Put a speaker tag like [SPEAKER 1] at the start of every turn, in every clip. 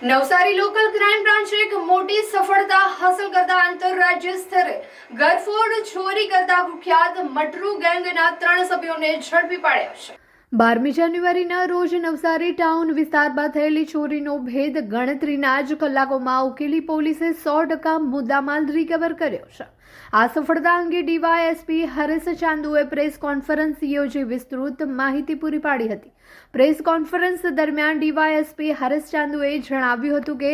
[SPEAKER 1] Navsari local crime બ્રાન્ચે એક મોટી સફળતા હાંસલ કરતા આંતરરાજ્ય સ્તરે ગરફોડ ચોરી કરતા કુખ્યાત મટરુ ગેંગના 3 સભ્યોને ઝડપી પાડ્યા છે। 12મી જાન્યુઆરીના રોજ નવસારી ટાઉન વિસ્તારમાં થયેલી ચોરીનો ભેદ ગણતરીના જ કલાકોમાં ઉકેલી પોલીસે 100% મુદ્દામાલ રિકવર કર્યો છે। આ સફળતા અંગે ડીવાયએસપી હરેશ ચાંદુએ પ્રેસ કોન્ફરન્સ યોજી વિસ્તૃત માહિતી પૂરી પાડી હતી। પ્રેસ કોન્ફરન્સ દરમિયાન ડીવાયએસપી હરેશ ચાંદુએ જણાવ્યું હતું કે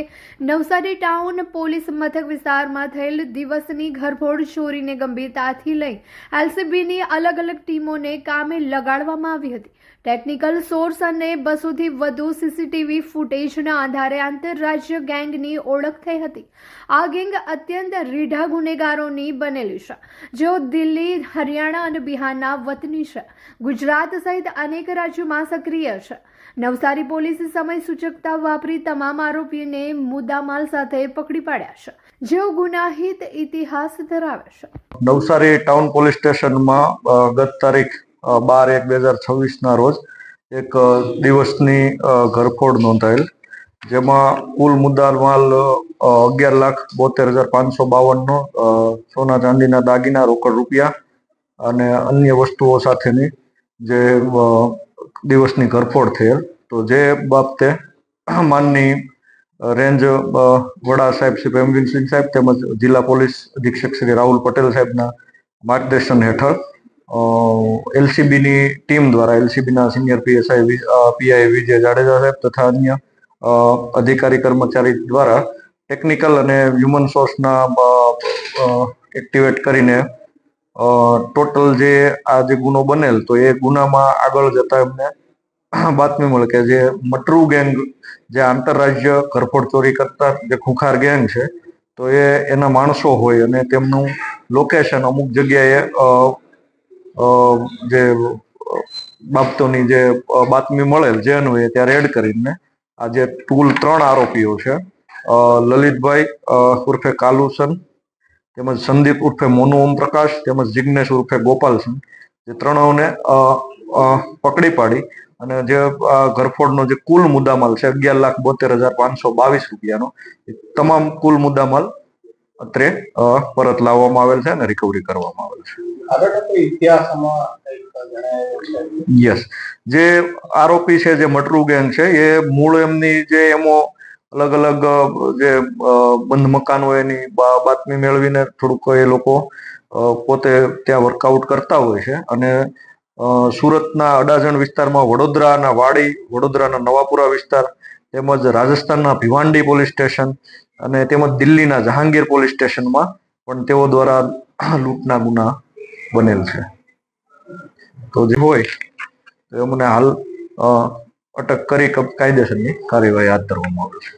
[SPEAKER 1] નવસારી ટાઉન પોલીસ મથક વિસ્તારમાં થયેલ દિવસની ઘરફોડ ચોરીને ગંભીરતાથી લઈ એલસીબીની અલગ અલગ ટીમોને કામે લગાડવામાં આવી હતી। ટેકનિકલ સોર્સ અને 200થી વધુ સીસીટીવી ફૂટેજના આધારે આંતરરાજ્ય ગેંગની ઓળખ થઈ હતી। આ ગેંગ અત્યંત રીઢા ગુનેગારોની બનેલી છે, જેઓ દિલ્હી, હરિયાણા અને બિહારના વતની છે। ગુજરાત સહિત અનેક રાજ્યોમાં સક્રિય છે। નવસારી પોલીસે સમય સૂચકતા વાપરી તમામ આરોપીઓને મુદ્દામાલ સાથે પકડી પાડ્યા છે, જેઓ ગુનાહિત ઇતિહાસ ધરાવે છે।
[SPEAKER 2] નવસારી ટાઉન પોલીસ સ્ટેશનમાં ગત તારીખ 12/1/2026 રોજ એક દિવસની ઘરફોડ નોંધાયેલ, જેમાં કુલ મુદ્દામાલ 11,72,552 સોના ચાંદીના દાગીના, રોકડ રૂપિયા અને અન્ય વસ્તુઓ સાથેની જે દિવસની ઘરફોડ થયેલ। તો જે બાબતે માનની રેન્જ વડા સાહેબ શ્રી પ્રેમવીર સિંહ સાહેબ તેમજ જિલ્લા પોલીસ અધિક્ષક શ્રી રાહુલ પટેલ સાહેબના માર્ગદર્શન હેઠળ એલસીબીની ટીમ દ્વારા એલસીબીના સિનિયર પીઆઈ વિજય જાડેજા સાહેબ તથા અન્ય અધિકારી કર્મચારી દ્વારા ટેકનિકલ અને હ્યુમન સોર્સના એક્ટિવેટ કરીને ટોટલ જે આ જે ગુનો બનેલ, તો એ ગુનામાં આગળ જતા એમને બાતમી મળે કે જે મટરુ ગેંગ, જે આંતરરાજ્ય ઘરફોડ ચોરી કરતા જે ખુંખાર ગેંગ છે, તો એના માણસો હોય અને તેમનું લોકેશન અમુક જગ્યાએ જે બાબતોની જે બાતમી મળેલ જે અન્વયે ત્યાં રેડ કરીને આ જે કુલ 3 આરોપીઓ છે, લલિતભાઈ ઉર્ફે કાલુસન, તેમજ સંદીપ ઉર્ફે મોનુ ઓમ પ્રકાશ, તેમજ જિગ્નેશ ઉર્ફે ગોપાલસન, જે ત્રણોને પકડી પાડી અને જે ઘરફોડનો જે કુલ મુદ્દામાલ છે 11,72,522 રૂપિયાનો, તમામ કુલ મુદ્દામાલ અત્રે પરત લાવવામાં આવેલ છે અને રિકવરી કરવામાં આવેલ છે। યસ, જે આરોપી છે, જે મટરુ ગેંગ છે, એ મૂળ એમની જે એમો અલગ અલગ જે બંધ મકાન હોય એની બાતમી મેળવીને થોડુંક એ લોકો પોતે ત્યાં વર્કઆઉટ કરતા હોય છે અને સુરતના અડાજણ વિસ્તારમાં, વડોદરાના વાડી, વડોદરાના નવાપુરા વિસ્તાર, તેમજ રાજસ્થાનના ભિવાંડી પોલીસ સ્ટેશન અને તેમજ દિલ્હીના જહાંગીર પોલીસ સ્ટેશનમાં પણ તેઓ દ્વારા લૂંટના ગુના બનેલ છે। તો જે હોય તો એમને હાલ અટક કરી કાયદેસરની કાર્યવાહી હાથ ધરવામાં આવે છે।